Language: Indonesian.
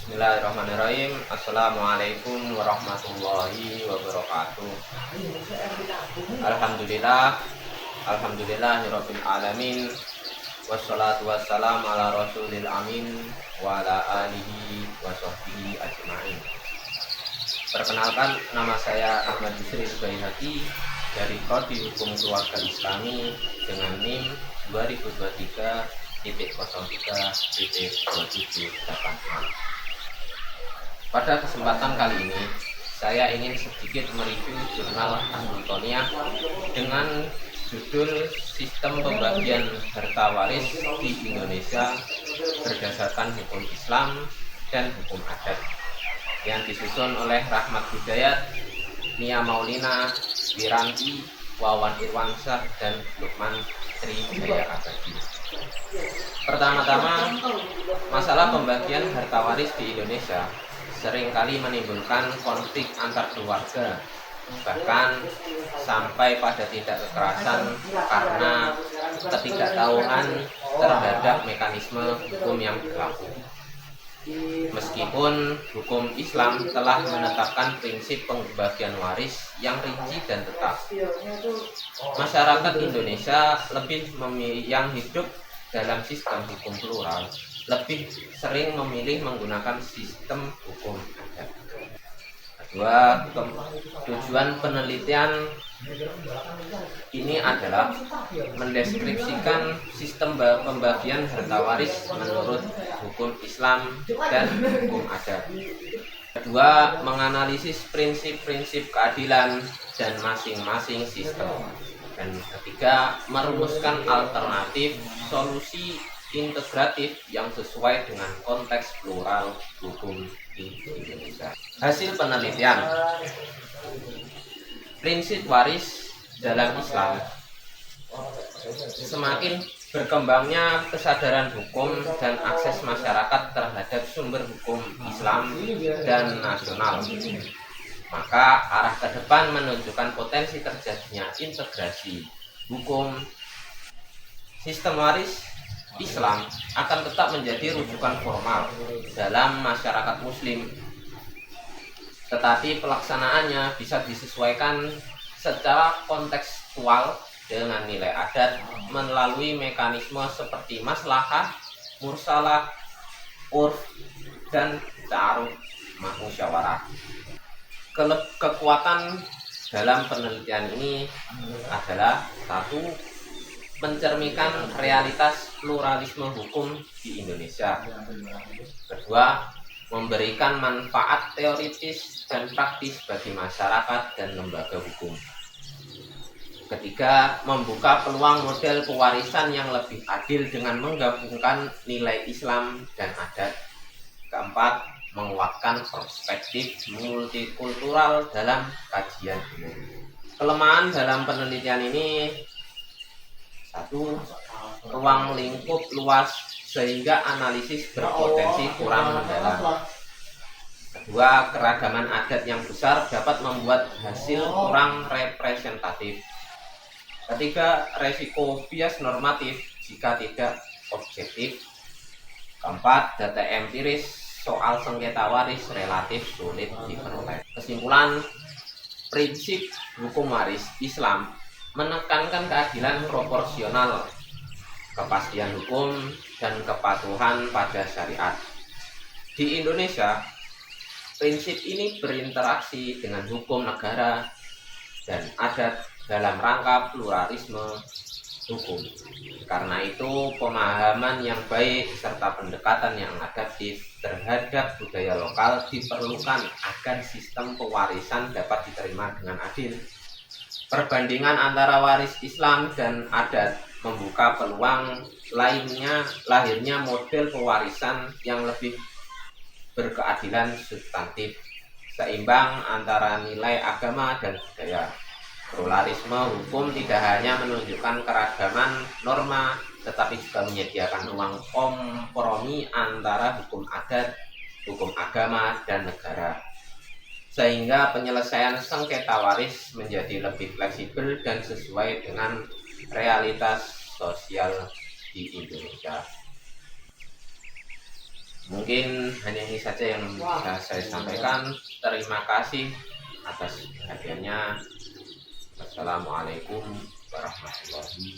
Bismillahirrahmanirrahim. Assalamualaikum warahmatullahi wabarakatuh. Alhamdulillah, alhamdulillahirabbil alamin. Wassalatu wassalamu ala rasulil amin wa ala alihi wa sahbihi ajma'in. Perkenalkan, nama saya Ahmad Yusri Baihaqi dari Prodi Hukum Keluarga Islami dengan NIM 2023.03.2786. Pada kesempatan kali ini, saya ingin sedikit mereview jurnal Al-Mutoniyah dengan judul Sistem Pembagian Harta Waris di Indonesia Berdasarkan Hukum Islam dan Hukum Adat, yang disusun oleh Rahmat Hidayat, Nia Maulina, Wiranti, Wawan Irwansyah, dan Lukman Sriwijaya Abadi. Pertama-tama, masalah pembagian harta waris di Indonesia seringkali menimbulkan konflik antar keluarga, bahkan sampai pada tindak kekerasan karena ketidaktahuan terhadap mekanisme hukum yang berlaku. Meskipun hukum Islam telah menetapkan prinsip pembagian waris yang rinci dan tetap, masyarakat Indonesia yang hidup dalam sistem hukum plural lebih sering memilih menggunakan sistem hukum adat. Kedua, tujuan penelitian ini adalah mendeskripsikan sistem pembagian harta waris menurut hukum Islam dan hukum adat. Kedua, menganalisis prinsip-prinsip keadilan dan masing-masing sistem. Dan ketiga, merumuskan alternatif solusi integratif yang sesuai dengan konteks plural hukum di Indonesia. Hasil penelitian, prinsip waris dalam Islam. Semakin berkembangnya kesadaran hukum dan akses masyarakat terhadap sumber hukum Islam dan nasional, maka arah ke depan menunjukkan potensi terjadinya integrasi hukum. Sistem waris Islam akan tetap menjadi rujukan formal dalam masyarakat Muslim, tetapi pelaksanaannya bisa disesuaikan secara kontekstual dengan nilai adat melalui mekanisme seperti maslahah, mursalah, urf, dan ta'aruf musyawarah. Kekuatan dalam penelitian ini adalah: satu, mencerminkan realitas pluralisme hukum di Indonesia. Kedua, memberikan manfaat teoritis dan praktis bagi masyarakat dan lembaga hukum. Ketiga, membuka peluang model pewarisan yang lebih adil dengan menggabungkan nilai Islam dan adat. Keempat, menguatkan perspektif multikultural dalam kajian umum. Kelemahan dalam penelitian ini: satu, ruang lingkup luas sehingga analisis berpotensi kurang mendalam. Kedua, keragaman adat yang besar dapat membuat hasil kurang representatif. Ketiga, resiko bias normatif jika tidak objektif. Keempat, data empiris soal sengketa waris relatif sulit diperoleh. Kesimpulan, prinsip hukum waris Islam menekankan keadilan proporsional, kepastian hukum, dan kepatuhan pada syariat. Di Indonesia, prinsip ini berinteraksi dengan hukum negara dan adat dalam rangka pluralisme hukum. Karena itu, pemahaman yang baik serta pendekatan yang adaptif terhadap budaya lokal diperlukan agar sistem pewarisan dapat diterima dengan adil. Perbandingan antara waris Islam dan adat membuka peluang lahirnya model pewarisan yang lebih berkeadilan substantif, seimbang antara nilai agama dan budaya. Pluralisme hukum tidak hanya menunjukkan keragaman norma, tetapi juga menyediakan ruang kompromi antara hukum adat, hukum agama, dan negara, sehingga penyelesaian sengketa waris menjadi lebih fleksibel dan sesuai dengan realitas sosial di Indonesia. Mungkin hanya ini saja yang bisa saya sampaikan. Terima kasih atas perhatiannya. Wassalamualaikum warahmatullahi